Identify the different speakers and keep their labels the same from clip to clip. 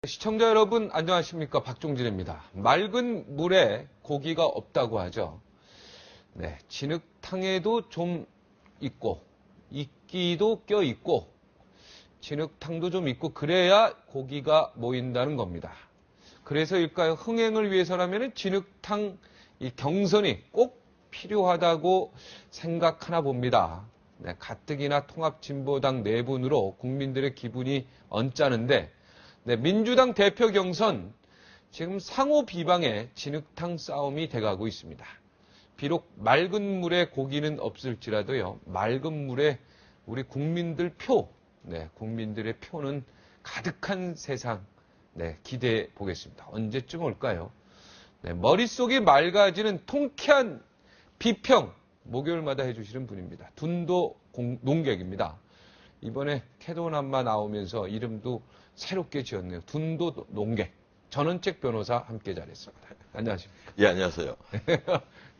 Speaker 1: 시청자 여러분 안녕하십니까, 박종진입니다. 맑은 물에 고기가 없다고 하죠. 네, 진흙탕에도 좀 있고 이끼도 껴 있고 진흙탕도 좀 있고 그래야 고기가 모인다는 겁니다. 그래서일까요? 흥행을 위해서라면 진흙탕 이 경선이 꼭 필요하다고 생각하나 봅니다. 네, 가뜩이나 통합진보당 내분으로 국민들의 기분이 언짢은데, 네, 민주당 대표 경선 지금 상호 비방의 진흙탕 싸움이 돼가고 있습니다. 비록 맑은 물에 고기는 없을지라도요, 맑은 물에 우리 국민들 표, 네, 국민들의 표는 가득한 세상, 네, 기대해 보겠습니다. 언제쯤 올까요? 네, 머릿속이 맑아지는 통쾌한 비평, 목요일마다 해주시는 분입니다. 둔도 농객입니다. 이번에 캐도남마 나오면서 이름도 새롭게 지었네요. 둔도 농객. 전원책 변호사 함께 잘했습니다. 안녕하십니까?
Speaker 2: 예, 안녕하세요.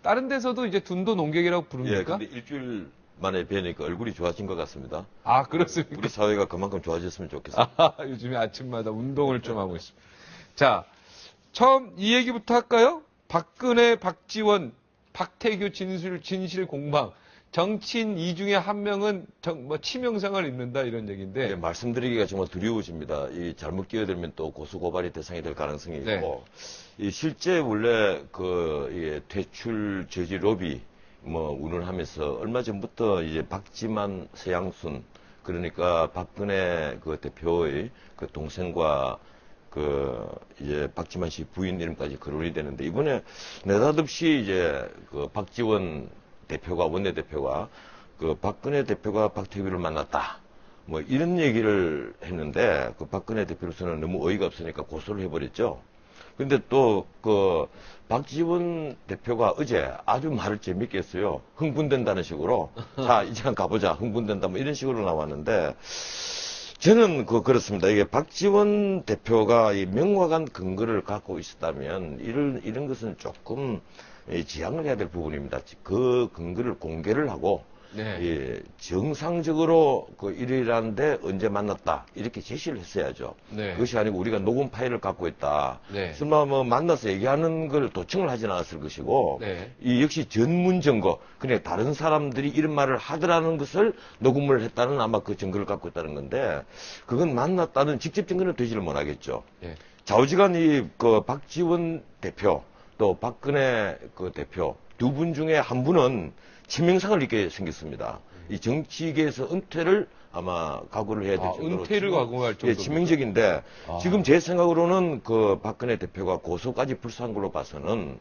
Speaker 1: 다른 데서도 이제 둔도 농객이라고
Speaker 2: 예,
Speaker 1: 부릅니까?
Speaker 2: 근데 일주일 만에 뵈니까 얼굴이 좋아진 것 같습니다.
Speaker 1: 아, 그렇습니까?
Speaker 2: 우리 사회가 그만큼 좋아졌으면 좋겠습니다.
Speaker 1: 요즘에 아침마다 운동을 좀 하고 있습니다. 자, 처음 이 얘기부터 할까요? 박근혜, 박지원, 박태규 진실 공방. 정치인 이 중에 한 명은 치명상을 입는다 이런 얘기인데.
Speaker 2: 예, 말씀드리기가 정말 두려워집니다. 이 잘못 끼어들면 또 고소고발이 대상이 될 가능성이 있고,
Speaker 1: 네.
Speaker 2: 이 실제 원래 퇴출 저지 로비 운운하면서 얼마 전부터 이제 박지만, 서양순, 그러니까 박근혜 그 대표의 그 동생과 이제 박지만 씨 부인 이름까지 거론이 되는데, 이번에 느닷없이 이제 그 박지원 대표가, 원내대표가 그 박근혜 대표가 박태규를 만났다, 이런 얘기를 했는데, 그 박근혜 대표로서는 너무 어이가 없으니까 고소를 해버렸죠. 근데 또 박지원 대표가 어제 아주 말을 재밌게 했어요. 흥분된다는 식으로. 자, 이제 한번 가보자. 흥분된다. 이런 식으로 나왔는데, 저는 그렇습니다. 이게 박지원 대표가 이 명확한 근거를 갖고 있었다면 이런 것은 조금 지양을 해야 될 부분입니다. 그 근거를 공개를 하고,
Speaker 1: 네.
Speaker 2: 예, 정상적으로 일이라는데 언제 만났다 이렇게 제시를 했어야죠.
Speaker 1: 네.
Speaker 2: 그것이 아니고 우리가 녹음 파일을 갖고 있다.
Speaker 1: 네.
Speaker 2: 설마 만나서 얘기하는 걸 도청을 하지는 않았을 것이고,
Speaker 1: 네.
Speaker 2: 이 역시 전문 증거, 그냥 다른 사람들이 이런 말을 하더라는 것을 녹음을 했다는 아마 그 증거를 갖고 있다는 건데, 그건 만났다는 직접 증거는 되지를 못하겠죠.
Speaker 1: 네.
Speaker 2: 좌우지간 박지원 대표 또 박근혜 대표 두 분 중에 한 분은 치명상을 입게 생겼습니다. 이 정치계에서 은퇴를 아마 각오를 해야 될 정도로.
Speaker 1: 은퇴를 각오할 정도로.
Speaker 2: 예, 치명적인데, 지금 제 생각으로는 박근혜 대표가 고소까지 불사한 걸로 봐서는,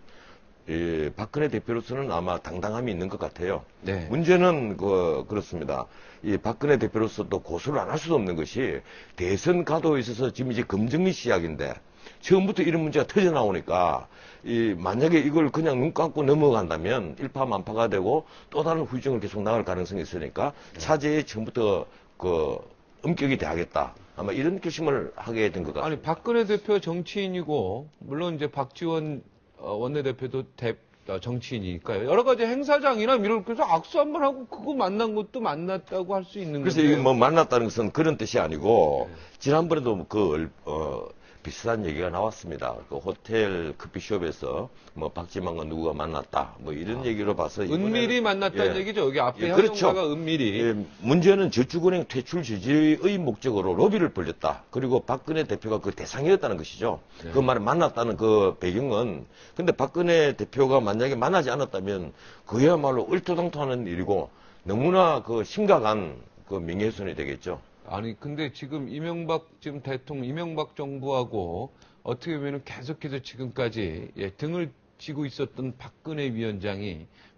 Speaker 2: 박근혜 대표로서는 아마 당당함이 있는 것 같아요.
Speaker 1: 네.
Speaker 2: 문제는 그렇습니다. 이 박근혜 대표로서 또 고소를 안 할 수도 없는 것이, 대선 가도에 있어서 지금 이제 검증리 시작인데, 처음부터 이런 문제가 터져 나오니까, 만약에 이걸 그냥 눈 감고 넘어간다면 일파만파가 되고 또 다른 후유증을 계속 나갈 가능성이 있으니까, 차제에 처음부터 엄격히 대하겠다, 아마 이런 결심을 하게 된 것 같습니다.
Speaker 1: 아니, 박근혜 대표 정치인이고, 물론 이제 박지원 원내대표도 정치인이니까요. 여러 가지 행사장이나 이런, 그래서 악수 한번 하고 그거 만난 것도 만났다고 할 수 있는
Speaker 2: 그래서
Speaker 1: 건데.
Speaker 2: 이게 만났다는 것은 그런 뜻이 아니고, 지난번에도 비슷한 얘기가 나왔습니다. 호텔 커피숍에서 박지만과 누구가 만났다, 이런 얘기로 봐서.
Speaker 1: 은밀히 만났다는
Speaker 2: 예.
Speaker 1: 얘기죠. 여기 앞에
Speaker 2: 그렇죠.
Speaker 1: 형용사가 은밀히.
Speaker 2: 예, 문제는 저축은행 퇴출 저지의 목적으로 로비를 벌였다. 그리고 박근혜 대표가 그 대상이었다는 것이죠.
Speaker 1: 네.
Speaker 2: 그 말을 만났다는 그 배경은, 근데 박근혜 대표가 만약에 만나지 않았다면 그야말로 얼토당토하는 일이고 너무나 심각한 명예훼손이 되겠죠.
Speaker 1: 아니, 근데 지금 지금 대통령, 이명박 정부하고 어떻게 보면 계속해서 지금까지 등을 쥐고 있었던 박근혜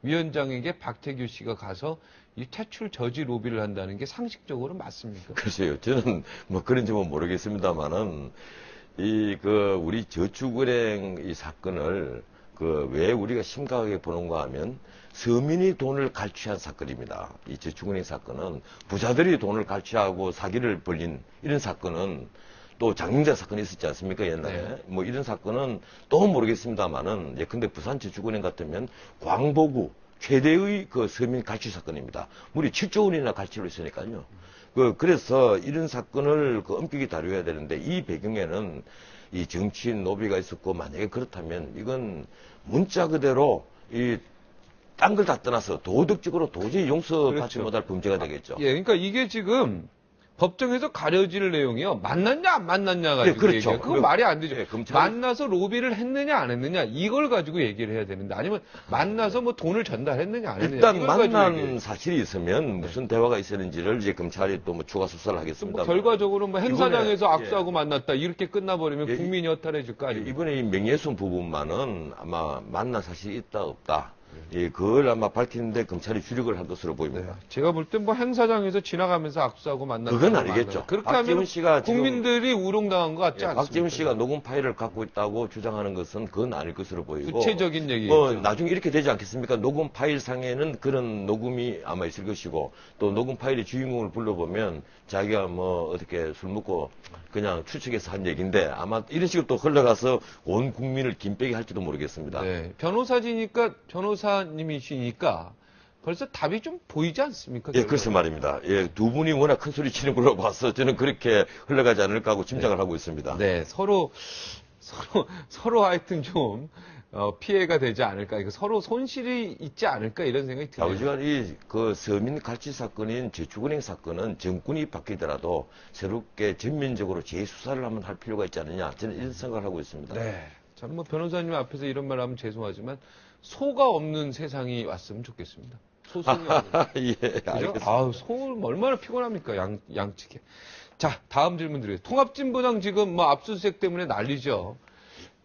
Speaker 1: 위원장에게 박태규 씨가 가서 이 퇴출 저지 로비를 한다는 게 상식적으로 맞습니까?
Speaker 2: 글쎄요. 저는 그런지는 모르겠습니다만은, 우리 저축은행 이 사건을 왜 우리가 심각하게 보는가 하면, 서민이 돈을 갈취한 사건입니다. 이 저축은행 사건은 부자들이 돈을 갈취하고 사기를 벌린 이런 사건은, 또 장영자 사건이 있었지 않습니까, 옛날에.
Speaker 1: 네.
Speaker 2: 이런 사건은 또 모르겠습니다만은, 예컨대 부산저축은행 같으면 광복우 최대의 서민 갈취 사건입니다. 무려 7조 원이나 갈취를 했으니까요. 그래서 이런 사건을 엄격히 다뤄야 되는데 이 배경에는 이 정치인 노비가 있었고 만약에 그렇다면 이건 문자 그대로 딴 걸 다 떠나서 도덕적으로 도저히 용서받지
Speaker 1: 그렇죠.
Speaker 2: 못할 범죄가 되겠죠.
Speaker 1: 예, 그러니까 이게 지금 법정에서 가려질 내용이요. 만났냐 안 만났냐 가지고
Speaker 2: 예, 그렇죠.
Speaker 1: 얘기해요. 그건 말이 안 되죠.
Speaker 2: 예, 검찰이-
Speaker 1: 만나서 로비를 했느냐 안 했느냐 이걸 가지고 얘기를 해야 되는데 아니면 만나서 뭐 돈을 전달했느냐 안 했느냐
Speaker 2: 일단
Speaker 1: 이걸 가지고
Speaker 2: 만난
Speaker 1: 얘기해요.
Speaker 2: 사실이 있으면 무슨 대화가 있었는지를 이제 검찰이 또 뭐 추가 수사를
Speaker 1: 뭐
Speaker 2: 하겠습니다.
Speaker 1: 결과적으로 뭐 행사장에서
Speaker 2: 이번에,
Speaker 1: 악수하고 만났다 이렇게 끝나버리면
Speaker 2: 예,
Speaker 1: 국민이 허탈해질 거 아닙니까?
Speaker 2: 이번에 이 명예훼손 부분만은 아마 만난 사실이 있다 없다. 그걸 아마 밝히는데 검찰이 주력을 할 것으로 보입니다.
Speaker 1: 제가 볼 때 뭐 행사장에서 지나가면서 악수하고 만났다.
Speaker 2: 그건 아니겠죠.
Speaker 1: 그렇게
Speaker 2: 박지원
Speaker 1: 하면
Speaker 2: 씨가 지금-
Speaker 1: 국민들이 우롱당한 것 같지 않습니까?
Speaker 2: 박지원 씨가 녹음 파일을 갖고 있다고 주장하는 것은 그건 아닐 것으로 보이고
Speaker 1: 구체적인 얘기죠.
Speaker 2: 나중에 이렇게 되지 않겠습니까? 녹음 파일 상에는 그런 녹음이 아마 있을 것이고 또 녹음 파일의 주인공을 불러보면 자기가 뭐 어떻게 술 먹고 그냥 추측해서 한 얘기인데 아마 이런 식으로 또 흘러가서 온 국민을 김빼기 할지도 모르겠습니다.
Speaker 1: 네, 변호사님이시니까 벌써 답이 좀 보이지 않습니까?
Speaker 2: 예, 그래서 말입니다. 예, 두 분이 워낙 큰 소리 치는 걸로 봐서 저는 그렇게 흘러가지 않을까 하고 짐작을 하고 있습니다.
Speaker 1: 네, 서로 하여튼 좀 피해가 되지 않을까, 이거 서로 손실이 있지 않을까 이런 생각이 드네요.
Speaker 2: 좌우지간 그 서민 갈치 사건인 저축은행 사건은 정권이 바뀌더라도 새롭게 전면적으로 재수사를 한번 할 필요가 있지 않느냐 저는 이런 생각을 하고 있습니다.
Speaker 1: 네, 저는 뭐 변호사님 앞에서 이런 말 하면 죄송하지만 소가 없는 세상이 왔으면 좋겠습니다. 소송이 없는.
Speaker 2: 예,
Speaker 1: 그죠?
Speaker 2: 알겠습니다.
Speaker 1: 아우, 얼마나 피곤합니까, 양측에. 자, 다음 질문 드리겠습니다. 통합진보당 지금 뭐 압수수색 때문에 난리죠.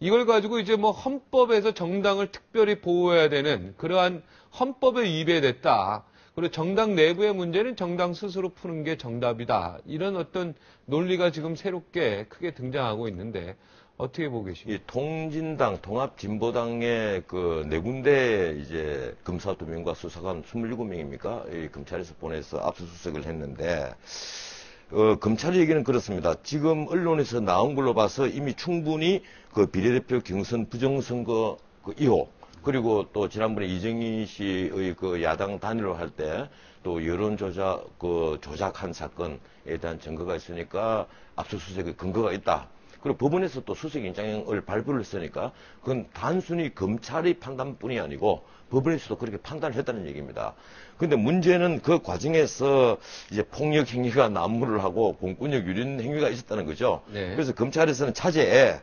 Speaker 1: 이걸 가지고 이제 뭐 헌법에서 정당을 특별히 보호해야 되는 그러한 헌법에 위배됐다. 그리고 정당 내부의 문제는 정당 스스로 푸는 게 정답이다. 이런 어떤 논리가 지금 새롭게 크게 등장하고 있는데 어떻게 보고 계십니까?
Speaker 2: 이 통진당, 통합진보당의 그 네 군데 이제 검사 2명과 수사관 27명입니까? 이 검찰에서 보내서 압수수색을 했는데, 검찰의 얘기는 그렇습니다. 지금 언론에서 나온 걸로 봐서 이미 충분히 그 비례대표 경선 부정선거 그 의혹, 그리고 또 지난번에 이정희 씨의 그 야당 단일화 할 때 또 여론조작, 조작한 사건에 대한 증거가 있으니까 압수수색의 근거가 있다. 그리고 법원에서 또 수색영장을 발부를 했으니까 그건 단순히 검찰의 판단뿐이 아니고 법원에서도 그렇게 판단을 했다는 얘기입니다. 근데 문제는 그 과정에서 이제 폭력 행위가 난무를 하고 공권력 유린 행위가 있었다는 거죠.
Speaker 1: 네.
Speaker 2: 그래서 검찰에서는 차제에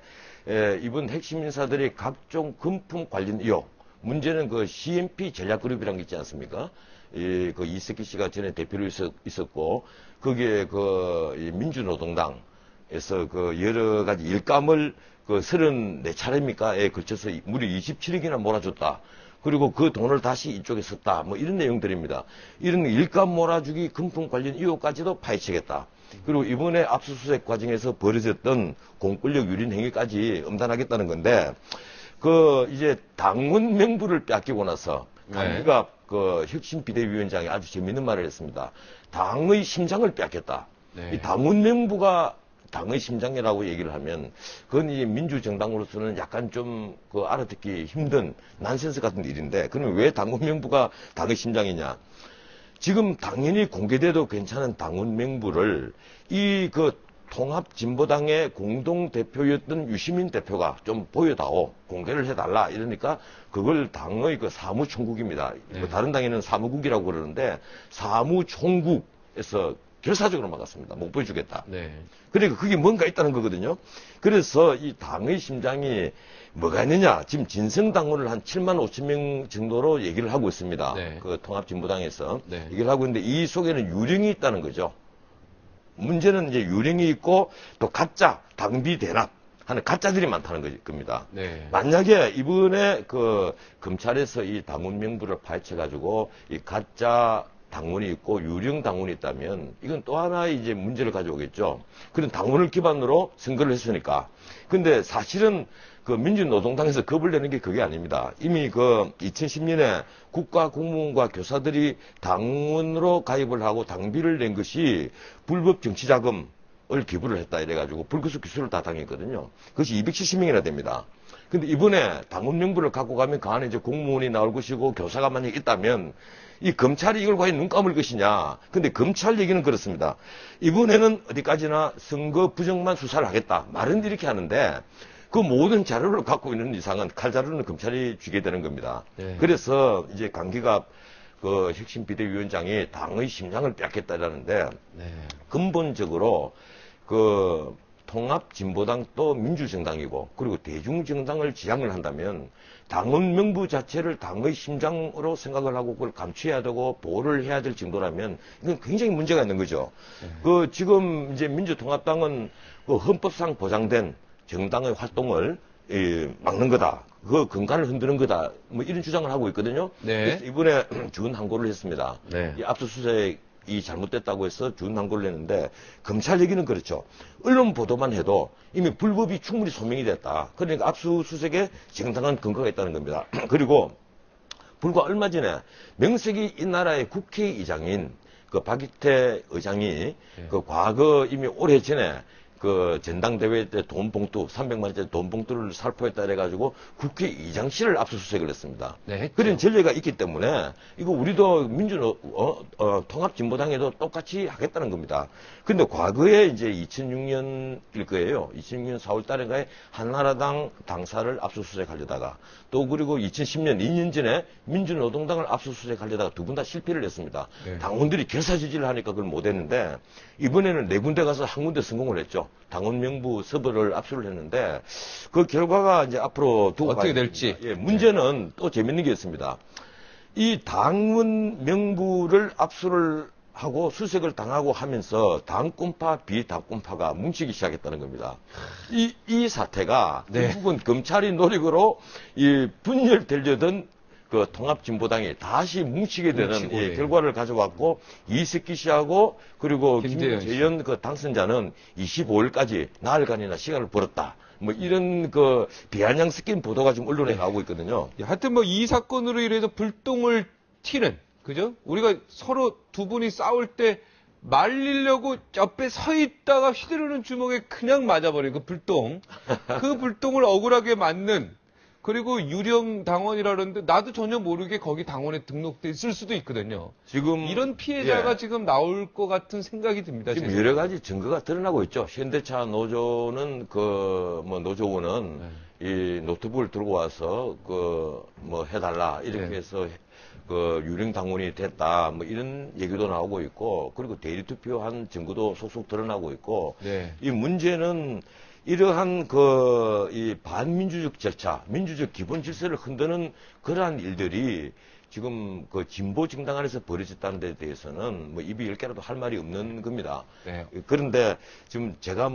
Speaker 2: 이번 핵심 인사들이 각종 금품 관련 의혹, 문제는 그 CMP 전략그룹이라는 게 있지 않습니까? 그 이석기 씨가 전에 대표로 있었고 거기에 그 민주노동당 에서 그 여러 가지 일감을 그 34차례입니까?에 걸쳐서 무려 27억이나 몰아줬다. 그리고 그 돈을 다시 이쪽에 썼다. 뭐 이런 내용들입니다. 이런 일감 몰아주기 금품 관련 의혹까지도 파헤치겠다. 그리고 이번에 압수수색 과정에서 벌어졌던 공권력 유린 행위까지 엄단하겠다는 건데, 이제 당원 명부를 뺏기고 나서 당기가 그 혁신 비대위원장이 아주 재밌는 말을 했습니다. 당의 심장을 뺏겼다.
Speaker 1: 네.
Speaker 2: 이 당원 명부가 당의 심장이라고 얘기를 하면 그건 이 민주정당으로서는 약간 좀 알아듣기 힘든 난센스 같은 일인데 그러면 왜 당원 명부가 당의 심장이냐? 지금 당연히 공개돼도 괜찮은 당원 명부를 통합진보당의 공동대표였던 유시민 대표가 좀 보여다오, 공개를 해달라 이러니까 그걸 당의 사무총국입니다.
Speaker 1: 네.
Speaker 2: 다른 당에는 사무국이라고 그러는데 사무총국에서 결사적으로 막았습니다. 못 보여주겠다.
Speaker 1: 네.
Speaker 2: 그러니까 그게 뭔가 있다는 거거든요. 그래서 이 당의 심장이 뭐가 있느냐. 지금 진성당원을 한 7만 5천 명 정도로 얘기를 하고 있습니다.
Speaker 1: 네.
Speaker 2: 그 통합진보당에서
Speaker 1: 네.
Speaker 2: 얘기를 하고 있는데 이 속에는 유령이 있다는 거죠. 문제는 이제 유령이 있고 또 가짜 당비 대납 하는 가짜들이 많다는 겁니다.
Speaker 1: 네.
Speaker 2: 만약에 이번에 그 검찰에서 이 당원 명부를 파헤쳐가지고 이 가짜 당원이 있고 유령 당원이 있다면 이건 또 하나의 이제 문제를 가져오겠죠. 그런 당원을 기반으로 선거를 했으니까. 근데 사실은 그 민주노동당에서 겁을 내는 게 그게 아닙니다. 이미 2010년에 국가공무원과 교사들이 당원으로 가입을 하고 당비를 낸 것이 불법 정치자금을 기부를 했다 이래가지고 불구속 기소를 다 당했거든요. 그것이 270명이나 됩니다. 근데 이번에 당원 명부를 갖고 가면 그 안에 이제 공무원이 나올 것이고 교사가 만약에 있다면 이 검찰이 이걸 과연 눈 감을 것이냐. 근데 검찰 얘기는 그렇습니다. 이번에는 어디까지나 선거 부정만 수사를 하겠다. 말은 이렇게 하는데 그 모든 자료를 갖고 있는 이상은 칼자루는 검찰이 쥐게 되는 겁니다.
Speaker 1: 네.
Speaker 2: 그래서 이제 강기갑 그 혁신 비대위원장이 당의 심장을 뺏겠다라는데
Speaker 1: 네.
Speaker 2: 근본적으로 그 통합진보당도 민주정당이고 그리고 대중정당을 지향을 한다면 당원 명부 자체를 당의 심장으로 생각을 하고 그걸 감춰야 되고 보호를 해야 될 정도라면 이건 굉장히 문제가 있는 거죠. 그 지금 이제 민주통합당은 그 헌법상 보장된 정당의 활동을 막는 거다. 그 근간을 흔드는 거다. 뭐 이런 주장을 하고 있거든요.
Speaker 1: 네.
Speaker 2: 그래서 이번에 준 항고를 했습니다.
Speaker 1: 네.
Speaker 2: 이 압수수색이 잘못됐다고 해서 준 항고를 했는데 검찰 얘기는 그렇죠. 언론 보도만 해도 이미 불법이 충분히 소명이 됐다. 그러니까 압수수색에 정당한 근거가 있다는 겁니다. 그리고 불과 얼마 전에 명색이 이 나라의 국회의장인 그 박익태 의장이 그 과거 이미 오래전에 그 전당대회 때 돈 봉투, 300만 원짜리 돈 봉투를 살포했다 해가지고 국회의장실을 압수수색을 했습니다.
Speaker 1: 네,
Speaker 2: 그런 전례가 있기 때문에 이거 우리도 통합진보당에도 똑같이 하겠다는 겁니다. 근데 과거에 이제 2006년일 거예요. 2006년 4월 달에 한나라당 당사를 압수수색하려다가 또 그리고 2010년 2년 전에 민주노동당을 압수수색하려다가 두 분 다 실패를 했습니다.
Speaker 1: 네.
Speaker 2: 당원들이 결사지지를 하니까 그걸 못했는데 이번에는 네 군데 가서 한 군데 성공을 했죠. 당원 명부 서버를 압수를 했는데 그 결과가 이제 앞으로 두고
Speaker 1: 어떻게
Speaker 2: 봐야
Speaker 1: 될지.
Speaker 2: 됩니다. 예, 문제는 또 재밌는 게 있습니다. 이 당원 명부를 압수를 하고 수색을 당하고 하면서 당권파 비당권파가 뭉치기 시작했다는 겁니다. 이 사태가
Speaker 1: 네.
Speaker 2: 결국은 검찰이 노력으로 이 분열되려던 그 통합진보당이 다시 뭉치게 되는
Speaker 1: 뭉치고, 네.
Speaker 2: 결과를 가져왔고 이석기 씨하고 그리고
Speaker 1: 김재현 씨.
Speaker 2: 김재현 그 당선자는 25일까지 나흘간이나 시간을 벌었다. 뭐 이런 그 비아냥 섞인 보도가 지금 언론에 나오고 있거든요.
Speaker 1: 하여튼 뭐 이 사건으로 인해서 불똥을 튀는, 그죠? 우리가 서로 두 분이 싸울 때 말리려고 옆에 서 있다가 휘두르는 주먹에 그냥 맞아버린 그 불똥. 그 불똥을 억울하게 맞는, 그리고 유령 당원이라 그러는데 나도 전혀 모르게 거기 당원에 등록돼 있을 수도 있거든요.
Speaker 2: 지금
Speaker 1: 이런 피해자가
Speaker 2: 예.
Speaker 1: 지금 나올 것 같은 생각이 듭니다.
Speaker 2: 지금
Speaker 1: 제
Speaker 2: 여러 가지 증거가 드러나고 있죠. 현대차 노조는 노조원은 이 노트북을 들고 와서 해달라 이렇게
Speaker 1: 네.
Speaker 2: 해서 그 유령 당원이 됐다 뭐 이런 얘기도 나오고 있고 그리고 대리 투표한 증거도 속속 드러나고 있고
Speaker 1: 네.
Speaker 2: 이 문제는 이러한 이 반민주적 절차, 민주적 기본 질서를 흔드는 그러한 일들이 지금 그 진보 정당 안에서 벌어졌다는 데 대해서는 뭐 입이 10개라도 할 말이 없는 겁니다.
Speaker 1: 네.
Speaker 2: 그런데 지금 제가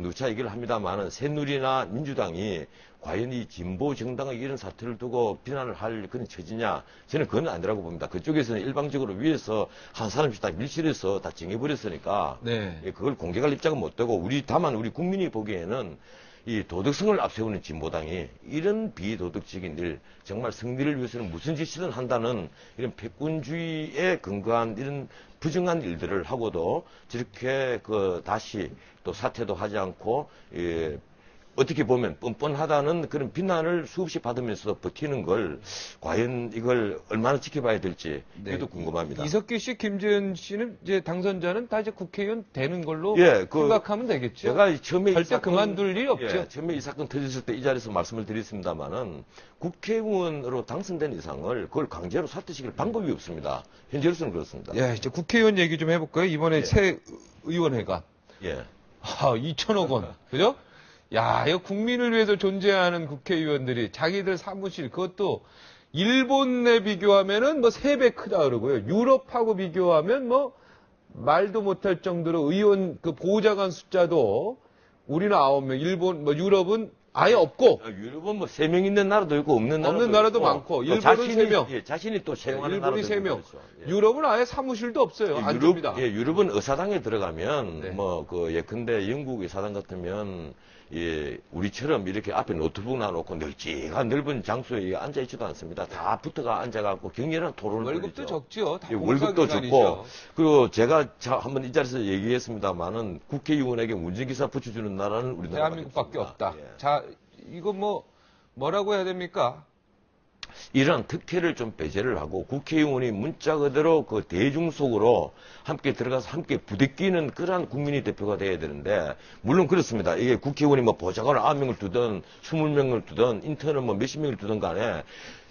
Speaker 2: 누차 얘기를 합니다만은 새누리나 민주당이 과연 이 진보 정당의 이런 사태를 두고 비난을 할 그런 처지냐? 저는 그건 아니라고 봅니다. 그쪽에서는 일방적으로 위에서 한 사람씩 다 밀실해서 다 정해버렸으니까
Speaker 1: 네.
Speaker 2: 그걸 공개할 입장은 못 되고 다만 우리 국민이 보기에는 이 도덕성을 앞세우는 진보당이 이런 비도덕적인 일, 정말 승리를 위해서는 무슨 짓이든 한다는 이런 패권주의에 근거한 이런 부정한 일들을 하고도 저렇게 다시 또 사퇴도 하지 않고 어떻게 보면 뻔뻔하다는 그런 비난을 수없이 받으면서 버티는 걸 과연 이걸 얼마나 지켜봐야 될지 이것도 궁금합니다.
Speaker 1: 이석기 씨, 김재현 씨는 이제 당선자는 다 이제 국회의원 되는 걸로
Speaker 2: 예,
Speaker 1: 생각하면 되겠죠.
Speaker 2: 제가 처음에
Speaker 1: 절대 그만둘 일이 없죠.
Speaker 2: 처음에 이 사건 터졌을 때 이 자리에서 말씀을 드렸습니다만은 국회의원으로 당선된 이상을 그걸 강제로 사퇴시킬 방법이 없습니다. 현재로서는 그렇습니다.
Speaker 1: 예, 이제 국회의원 얘기 좀 해볼까요? 이번에 새 의원회관.
Speaker 2: 예.
Speaker 1: 2천억 원. 그죠? 야, 이거 국민을 위해서 존재하는 국회의원들이 자기들 사무실, 그것도 일본에 비교하면은 3배 크다 그러고요. 유럽하고 비교하면 말도 못할 정도로 의원 그 보좌관 숫자도 우리는 9명, 유럽은 아예 없고.
Speaker 2: 유럽은 3명 있는 나라도 있고 없는
Speaker 1: 나라도 많고, 일본은 3명.
Speaker 2: 예, 자신이 또 채용하는
Speaker 1: 일본이
Speaker 2: 나라도
Speaker 1: 3명.
Speaker 2: 그렇죠. 예.
Speaker 1: 유럽은 아예 사무실도 없어요. 안 줍니다.
Speaker 2: 유럽은 의사당에 들어가면
Speaker 1: 네.
Speaker 2: 예컨대 영국 의사당 같으면 우리처럼 이렇게 앞에 노트북 놔놓고 널찍한 넓은 장소에 앉아있지도 않습니다. 다 붙어가 앉아갖고 격렬한 토론을
Speaker 1: 월급도
Speaker 2: 벌이죠.
Speaker 1: 적지요. 다
Speaker 2: 월급도
Speaker 1: 봉사기관이죠.
Speaker 2: 적고 그리고 제가 한번 이 자리에서 얘기했습니다만은 국회의원에게 운전기사 붙여주는 나라는 우리나라밖에
Speaker 1: 대한민국밖에 없다.
Speaker 2: 예.
Speaker 1: 자, 이거 뭐라고 해야 됩니까?
Speaker 2: 이러한 특혜를 좀 배제를 하고 국회의원이 문자 그대로 그 대중 속으로 함께 들어가서 함께 부대끼는 그러한 국민의 대표가 돼야 되는데, 물론 그렇습니다. 이게 국회의원이 뭐 보좌관을 9명을 두든 20명을 두든 인턴을 뭐 몇십 명을 두든 간에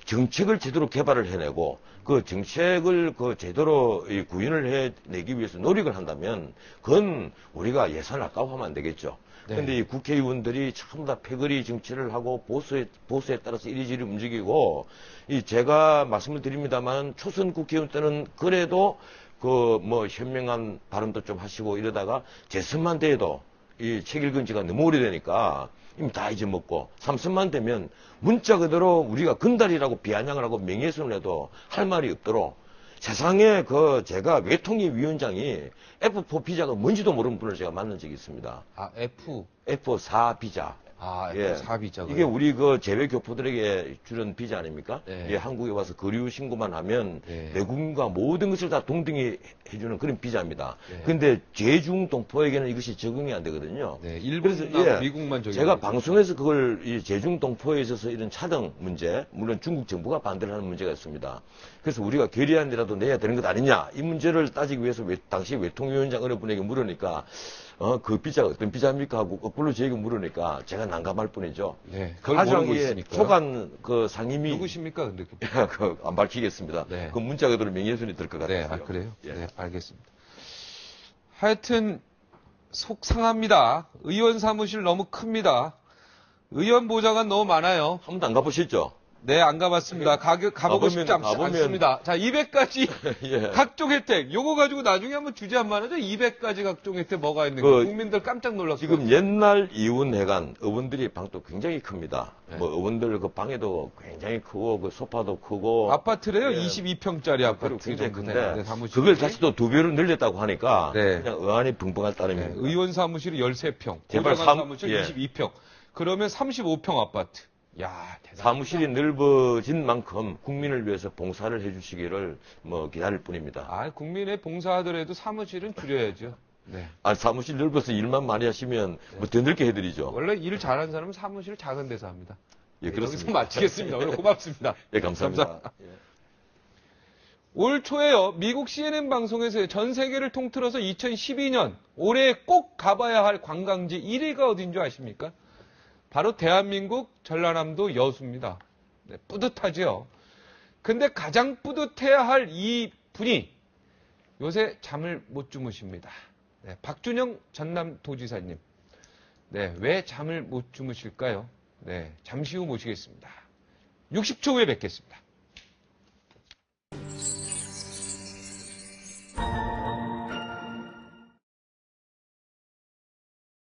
Speaker 2: 정책을 제대로 개발을 해내고 그 정책을 그 제대로 구현을 해내기 위해서 노력을 한다면 그건 우리가 예산을 아까워하면 안 되겠죠.
Speaker 1: 네.
Speaker 2: 근데 이 국회의원들이 전부 다 패거리 정치를 하고 보수에 따라서 이리저리 움직이고, 이 제가 말씀을 드립니다만 초선 국회의원 때는 그래도 그 뭐 현명한 발언도 좀 하시고 이러다가 재선만 돼도 이 책 읽은 지가 너무 오래되니까 이미 다 잊어먹고, 3선만 되면 문자 그대로 우리가 건달이라고 비아냥을 하고 명예훼손을 해도 할 말이 없도록 세상에 그 제가 외통위 위원장이 F4 비자가 뭔지도 모르는 분을 제가 만난 적이 있습니다.
Speaker 1: 아,
Speaker 2: F4 비자.
Speaker 1: F4 비자가.
Speaker 2: 이게 우리 그 재외 교포들에게 주는 비자 아닙니까?
Speaker 1: 네.
Speaker 2: 예, 한국에 와서 거류 신고만 하면
Speaker 1: 네.
Speaker 2: 외국인과 모든 것을 다 동등히 해주는 그런 비자입니다.
Speaker 1: 네.
Speaker 2: 근데 제중 동포에게는 이것이 적응이 안 되거든요.
Speaker 1: 네, 일본하고
Speaker 2: 그래서,
Speaker 1: 미국만 적용.
Speaker 2: 제가 방송에서 그걸 이 제중 동포에 있어서 이런 차등 문제, 물론 중국 정부가 반대를 하는 문제가 있습니다. 그래서 우리가 결의안이라도 내야 되는 것 아니냐, 이 문제를 따지기 위해서 당시 외통위원장 어느 분에게 물으니까 그 비자가 어떤 비자입니까 하고 거꾸로 저에게 물으니까 제가 난감할 뿐이죠.
Speaker 1: 네, 그걸
Speaker 2: 가장
Speaker 1: 모르고 있으니까.
Speaker 2: 초간 그 상임위
Speaker 1: 누구십니까, 근데?
Speaker 2: 안 밝히겠습니다.
Speaker 1: 네.
Speaker 2: 그 문자 그대로 명예훼손이 될 것
Speaker 1: 네,
Speaker 2: 같아요.
Speaker 1: 그래요?
Speaker 2: 예.
Speaker 1: 네, 알겠습니다. 하여튼, 속상합니다. 의원 사무실 너무 큽니다. 의원 보좌관 너무 많아요.
Speaker 2: 한 번도 안 가보셨죠?
Speaker 1: 네, 안 가봤습니다. 가보고 싶지 않습니다. 자, 200가지
Speaker 2: 예.
Speaker 1: 각종 혜택. 요거 가지고 나중에 한번 주제 한번 하죠. 200가지 각종 혜택 뭐가 있는가. 국민들 깜짝 놀랐어요.
Speaker 2: 지금 옛날 이웃회관 의원들이 방도 굉장히 큽니다.
Speaker 1: 네.
Speaker 2: 뭐 의원들 그 방에도 굉장히 크고 그 소파도 크고
Speaker 1: 아파트래요?
Speaker 2: 예.
Speaker 1: 22평짜리 아파트.
Speaker 2: 굉장히
Speaker 1: 정도
Speaker 2: 큰데
Speaker 1: 되는데, 사무실이.
Speaker 2: 그걸 다시 또 2배로 늘렸다고 하니까
Speaker 1: 네.
Speaker 2: 그냥 의안이 붕붕할
Speaker 1: 네,
Speaker 2: 따름입니다.
Speaker 1: 의원 사무실이 13평.
Speaker 2: 제발
Speaker 1: 보좌관 사무실
Speaker 2: 예.
Speaker 1: 22평. 그러면 35평 아파트. 야, 대단하다.
Speaker 2: 사무실이 넓어진 만큼 국민을 위해서 봉사를 해주시기를 뭐 기다릴 뿐입니다.
Speaker 1: 아, 국민의 봉사하더라도 사무실은 줄여야죠. 네.
Speaker 2: 사무실 넓어서 일만 많이 하시면 뭐 더 넓게 해드리죠.
Speaker 1: 원래 일을 잘하는 사람은 사무실을 작은 데서 합니다.
Speaker 2: 예,
Speaker 1: 네,
Speaker 2: 그렇습니다.
Speaker 1: 여기서 마치겠습니다. 오늘 고맙습니다.
Speaker 2: 예, 감사합니다. 예.
Speaker 1: 올 초에요. 미국 CNN 방송에서 전 세계를 통틀어서 2012년 올해 꼭 가봐야 할 관광지 1위가 어딘 줄 아십니까? 바로 대한민국 전라남도 여수입니다. 네, 뿌듯하죠. 근데 가장 뿌듯해야 할 이 분이 요새 잠을 못 주무십니다. 네, 박준영 전남도지사님. 네, 왜 잠을 못 주무실까요? 네, 잠시 후 모시겠습니다. 60초 후에 뵙겠습니다.